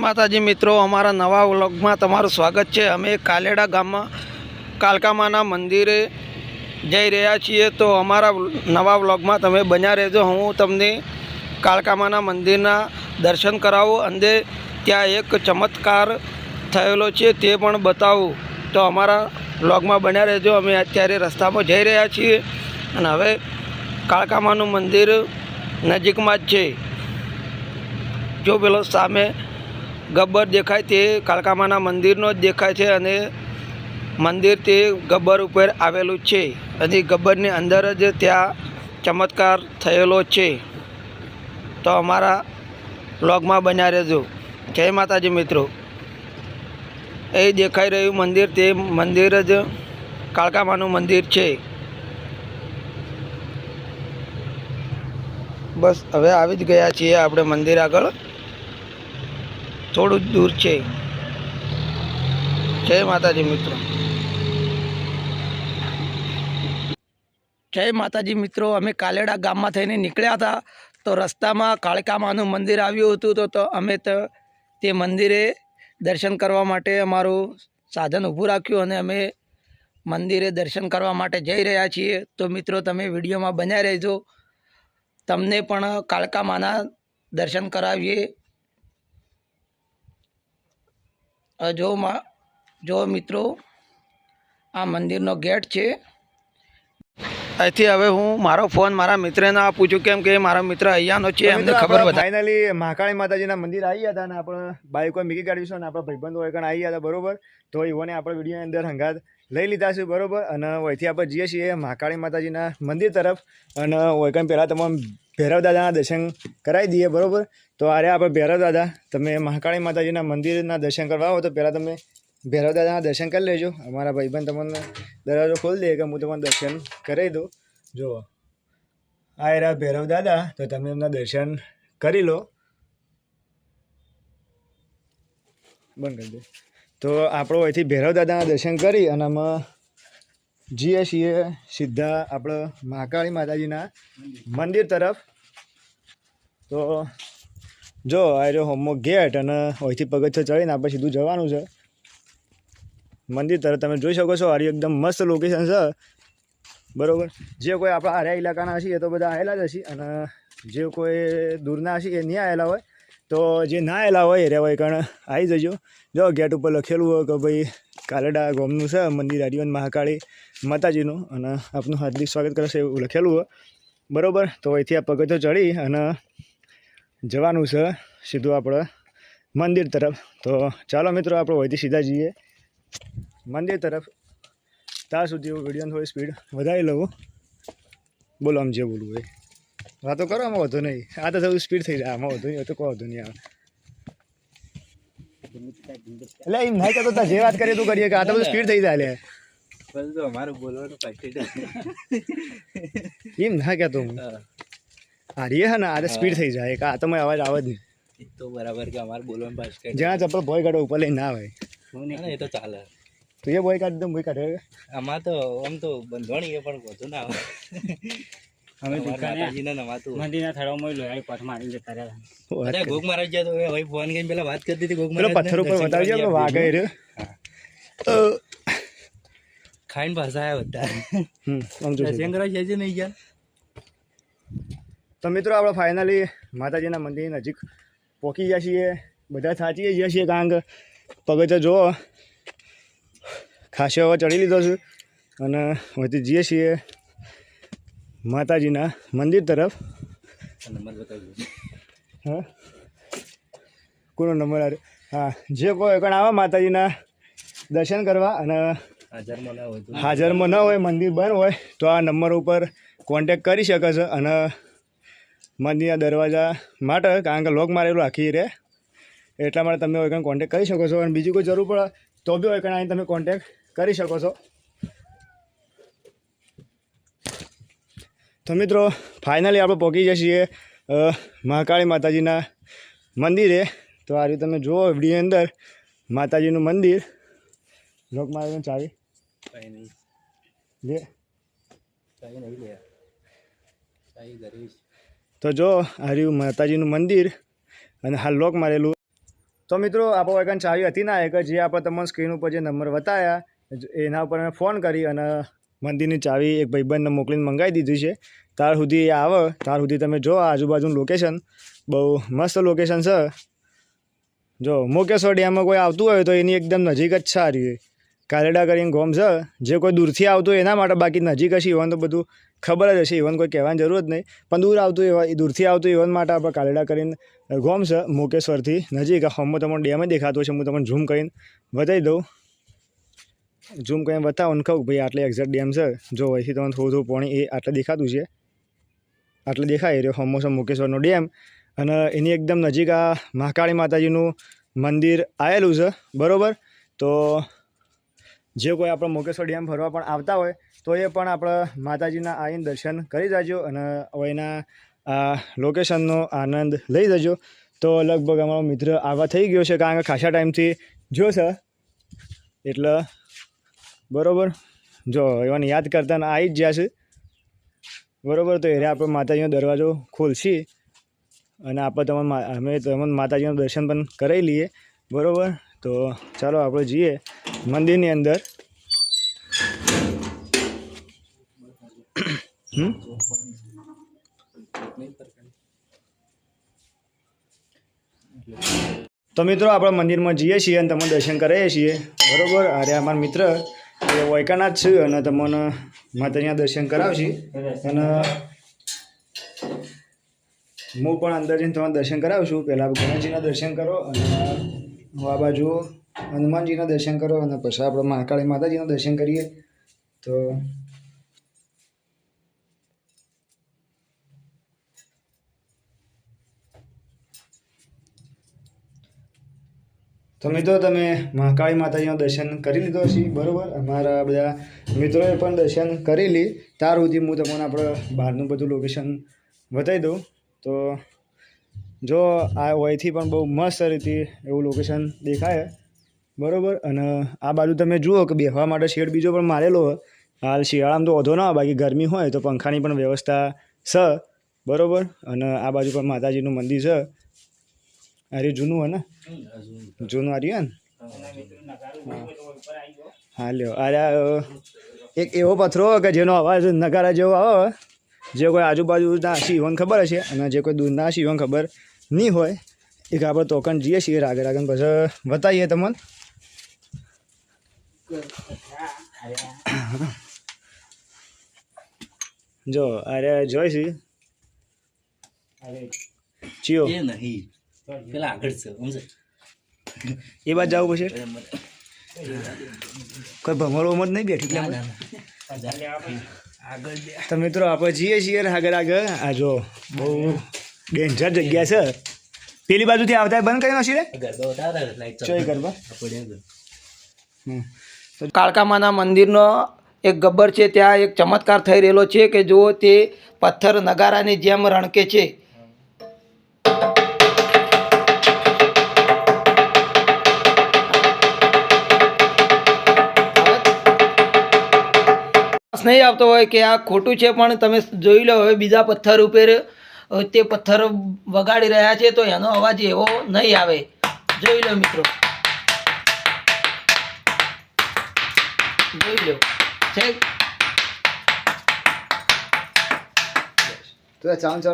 માતાજી મિત્રો, અમારા નવા વ્લોગમાં તમારું સ્વાગત છે। અમે કાલેડા ગામમાં કાલકામાના મંદિરે જઈ રહ્યા છીએ, તો અમારા નવા વ્લોગમાં તમે બન્યા રહેજો। હું તમને કાલકામાના મંદિરના દર્શન કરાવું અને ત્યાં એક ચમત્કાર થયેલો છે તે પણ બતાવું, તો અમારા વ્લોગમાં બન્યા રહેજો। અમે અત્યારે રસ્તામાં જઈ રહ્યા છીએ અને હવે કાલકામાનું મંદિર નજીકમાં જ છે। जो पेलो सामे गब्बर देखाय ते कालकामाना मंदिरनो ज देखाय छे अने मंदिर ते गब्बर उपर आवेलू छे अने गब्बरनी अंदर ज त्या चमत्कार थयेलो छे। तो अमारा व्लॉगमां बन्या रहेजो। जय माताजी मित्रों। ए देखाई रह्युं मंदिर ते मंदिर ज कालकामानुं मंदिर छे। बस हवे आवी ज गया छीए आपणे मंदिर आगळ, थोड़ू दूर है। जय माताजी मित्रों। जय माताजी मित्रों। अमे कालेड़ा गाम में थईने निकळ्या था, तो रस्ता में कालकामानुं मंदिर आव्युं हतुं, तो अमे ते मंदिरे दर्शन करवा माटे अमारुं साधन ऊभुं राख्युं अने अमे मंदिरे दर्शन करवा माटे जई रह्या छीए। तो मित्रों तमे विडियो में बन्या रहेजो, तमने पण कालकामाना दर्शन करावीए। जो मित्रों आ मंदिरनो गेट है। અહીંથી હવે હું મારો ફોન મારા મિત્રને પૂછું, કેમ કે મારો મિત્ર અહીંયાનો છે, એમને ખબર બતા। ફાઇનલી મહાકાળી માતાજીના મંદિર આવી ગયા હતા અને આપણે બાઈકો મીકી કાઢીશું અને આપણા ભાઈબંધો એકણ આવી ગયા હતા, બરોબર। તો ઈવોને આપણે વિડીયો અંદર હંગાત લઈ લીધા છે, બરોબર। અને અહીંથી આપણે જઈએ છીએ મહાકાળી માતાજીના મંદિર તરફ અને ઓયકણ પહેલાં તમામ ભૈરવ દાદાના દર્શન કરાવી દઈએ, બરોબર। તો આરે આપણે ભૈરવ દાદા, તમે મહાકાળી માતાજીના મંદિરના દર્શન કરવા આવો તો પહેલાં તમે ભૈરવ દાદાના દર્શન કરી લેજો। અમારા ભાઈબંધ તમને દરવાજો ખોલી દે કે હું તમને દર્શન કરાવી દઉં। જો આ રહ્યા ભૈરવ દાદા, તો તમે એમના દર્શન કરી લો। બંધ કરી દે। તો આપણો અહીંથી ભૈરવ દાદાના દર્શન કરી અને અમે જઈએ છીએ સીધા આપણે મહાકાળી માતાજીના મંદિર તરફ। તો જો આ રહ્યો હોમો ગેટ અને અહીંથી પગથિયાં ચડીને આપણે સીધું જવાનું છે મંદિર તરફ। તમે જોઈ શકો છો, આ એકદમ મસ્ત લોકેશન છે, બરોબર। જે કોઈ આપણા આર્યા ઇલાકાના હશે એ તો બધા આવેલા જ હશે અને જે કોઈ દૂરના હશે એ નહીં આવેલા હોય, તો જે ના આવેલા હોય એ રહેવાય કારણ આવી જજો। જો ગેટ ઉપર લખેલું હોય કે ભાઈ કાલેડા ગામનું છે મંદિર આર્યન મહાકાળી માતાજીનું અને આપનું હાર્દિક સ્વાગત કરશે એવું લખેલું હોય, બરોબર। તો અહીંથી આ પગથિયાં ચડી અને જવાનું છે સીધું આપણે મંદિર તરફ। તો ચાલો મિત્રો, આપણે અહીંથી સીધા જઈએ મંદિર તરફ। ત્યાં સુધી હું વિડીયોની થોડી સ્પીડ વધારી લઉં। બોલો, આમ જે બોલવું હોય વાતો કરો, આમાં વધુ નહીં। આ તો થોડું સ્પીડ થઈ જાય, આમાં વધુ નહીં, તો કોઈ વધુ નહીં આવે। એટલે એમ નહીં કહેતો, જે વાત કરીએ તું કરીએ કે આ તો બધું સ્પીડ થઈ જાય। અમારું બોલવાનું એમ ના કહેતો હું, હારીએ હે ને આ તો સ્પીડ થઈ જાય, કે આ તો અવાજ આવે જ નહીં। તો બરાબર કે અમારે બોલવાનું પાસ કરે, જ્યાં ચપ્પલ ભોય કાઢો ઉપર લઈને ના આવે, એ તો ચાલે। તો એ ભોય કાઢી દો, ભોય કાઢે આમાં તો આમ તો બંધવાણી એ પણ વધુ ના આવે। અમે માતાજીને નવાતું મંદિરના થડામાં લોહી પથ મારી જતા રહ્યા। અરે ગોગ મારા ગયા તો હવે ફોન કરીને પેલા વાત કરતી હતી, ગોગ મારા પથ્થર ઉપર બતાવજો કે વાગે રે ખાઈને પાછા આવ્યા બધા। દર્શન કરવા જાય છે નહીં ગયા। તો મિત્રો આપણે ફાઇનલી માતાજીના મંદિરની નજીક પહોંચી ગયા છીએ, બધા સાચી ગયા છીએ, કારણ કે પગથિયાં જુઓ ખાસો હવે ચડી લીધો છે અને અહીંથી જઈએ છીએ માતાજીના મંદિર તરફ। નંબર બતાવજો। હા, કોનો નંબર આવે? હા, જે કોઈ એકણ આવે માતાજીના દર્શન કરવા અને હાજરમાં ન હોય, મંદિર બંધ હોય, તો આ નંબર ઉપર કોન્ટેક કરી શકે છે અને મંદિરના દરવાજા માટે, કારણ કે લોક મારેલું આખી રહે, એટલા માટે તમે એકણ કોન્ટેક કરી શકો છો। અને બીજી કોઈ જરૂર પડે તો બી એકણ આવીને તમે કોન્ટેક કરી શકો છો। તો મિત્રો ફાઇનલી આપણે પહોંચી જઈએ છીએ મહાકાળી માતાજીના મંદિરે। તો આ રીતે તમે જુઓ વિડીયોની અંદર માતાજીનું મંદિર, લોક મારેલું ચાવી લે તો જો આ રહ્યું માતાજીનું મંદિર અને હાલ લોક મારેલું। તો મિત્રો આપણો એકન ચાવી હતી ના કે જે આપણે તમને સ્ક્રીન ઉપર જે નંબર બતાવ્યા એના ઉપર મેં ફોન કરી અને મંદિરની ચાવી એક ભાઈબંધને મોકલીને મંગાવી દીધી છે. ત્યાર સુધી એ આવે ત્યાર સુધી તમે જો આજુબાજુનું લોકેશન બહુ મસ્ત લોકેશન છે. જો મોકેશ્વર ડેમમાં કોઈ આવતું હોય તો એની એકદમ નજીક જ છે. આ રહી કાલેડા કરીને ગોમ છે. જે કોઈ દૂરથી આવતું હોય એના માટે, બાકી નજીક હશે ઇવન તો બધું ખબર જ હશે, ઇવન કોઈ કહેવાની જરૂર જ નહીં. પણ દૂરથી આવતું ઇવન માટે આપણે કાલેડા કરીને ગોમ છે મોકેશ્વરથી નજીક. હમણાં તમને ડેમ જ દેખાતો છે. હું તમને ઝૂમ કરીને બતાવી દઉં. ઝૂમ કરીને બતાવો ને કહું ભાઈ આટલે એક્ઝેક્ટ ડેમ છે. જો અહીંથી તમને થોડું પાણી એ આટલે દેખાતું છે, આટલે દેખાય રહ્યો હમણાં મોકેશ્વરનો ડેમ. અને એની એકદમ નજીક આ મહાકાળી માતાજીનું મંદિર આવેલું છે. બરાબર, તો જે કોઈ આપણે મોકેશ્વર ડેમ ફરવા પણ આવતા હોય તો એ પણ આપણે માતાજીના આવીને દર્શન કરી જજો અને અહીંના આ લોકેશનનો આનંદ લઈ જજો. તો લગભગ અમારો મિત્ર આવા થઈ ગયો છે, કારણ કે ખાસા ટાઈમથી જોશે એટલે. બરાબર, જો એવાને યાદ કરતા આવી જ જ્યાં છે. બરાબર, તો એને આપણે માતાજીનો દરવાજો ખોલશી અને આપણે અમે તમને માતાજીનું દર્શન પણ કરાવી લઈએ. બરાબર, તો ચાલો આપણે જઈએ મંદિરની અંદર. તો મિત્રો આપણે મંદિરમાં જઈએ છીએ અને તમને દર્શન કરીએ છીએ. બરાબર, અરે અમારા મિત્ર એ વૈકાના જ છે અને તમને માતાજીના દર્શન કરાવશે. અને હું પણ અંદર જઈને તમારે દર્શન કરાવશું. પહેલાં ગણેશજીના દર્શન કરો અને આ બાજુ હનુમાનજીના દર્શન કરો અને પછી આપણે મહાકાળી માતાજીના દર્શન કરીએ. તો મિત્રો તમે મહાકાળી માતાજીના દર્શન કરી લીધો છે. બરાબર, અમારા બધા મિત્રોએ પણ દર્શન કરી લી. ત્યાર સુધી હું તમને આપણે બહારનું બધું લોકેશન બતાવી દઉં. તો જો આ અહીંથી પણ બહુ મસ્ત રીતે એવું લોકેશન દેખાય. બરાબર, અને આ બાજુ તમે જુઓ કે બેસવા માટે શેડ બીજો પણ મારેલો હોય. હાલ શિયાળામાં તો વધો ના હોય, બાકી ગરમી હોય તો પંખાની પણ વ્યવસ્થા છે. બરાબર, અને આ બાજુ પણ માતાજીનું મંદિર છે. અરે જૂનું હોય ને, જૂનું આવ્યું ને. હા લ્યો, અરે એક એવો પથ્થરો કે જેનો અવાજ નગારા જેવો આવે. જે કોઈ આજુબાજુના શિવન ખબર હશે અને જે કોઈ દૂરના શિવન ખબર નહીં હોય. એક આપણે તોકન જઈએ છીએ આગળ પછી બતાવીએ તમને. જો અરે જોઈશી ચિયો પેલા આગળ છે એ બાદ જવું પછી કોઈ ભમરો જ નહીં બેઠી. તો મિત્રો આપણે જઈએ છીએ આગળ. આ જો બહુ ડેન્જર જગ્યા છે. પેલી બાજુથી આવતા બંધ કરી નાખી રે ચોઈ કરવા. કાળકામાના મંદિરનો એક ગબ્બર છે, ત્યાં એક ચમત્કાર થઈ રહેલો છે કે જો તે પથ્થર નગારાની જેમ રણકે છે. નહીં આવતો હોય કે આ ખોટું છે, પણ તમે જોઈ લો હવે બીજા પથ્થર ઉપર તે પથ્થર વગાડી રહ્યા છે તો એનો અવાજ એવો નહીં આવે. જોઈ લો મિત્રો, જોઈ લો છે. તો ચાલો ચાલો.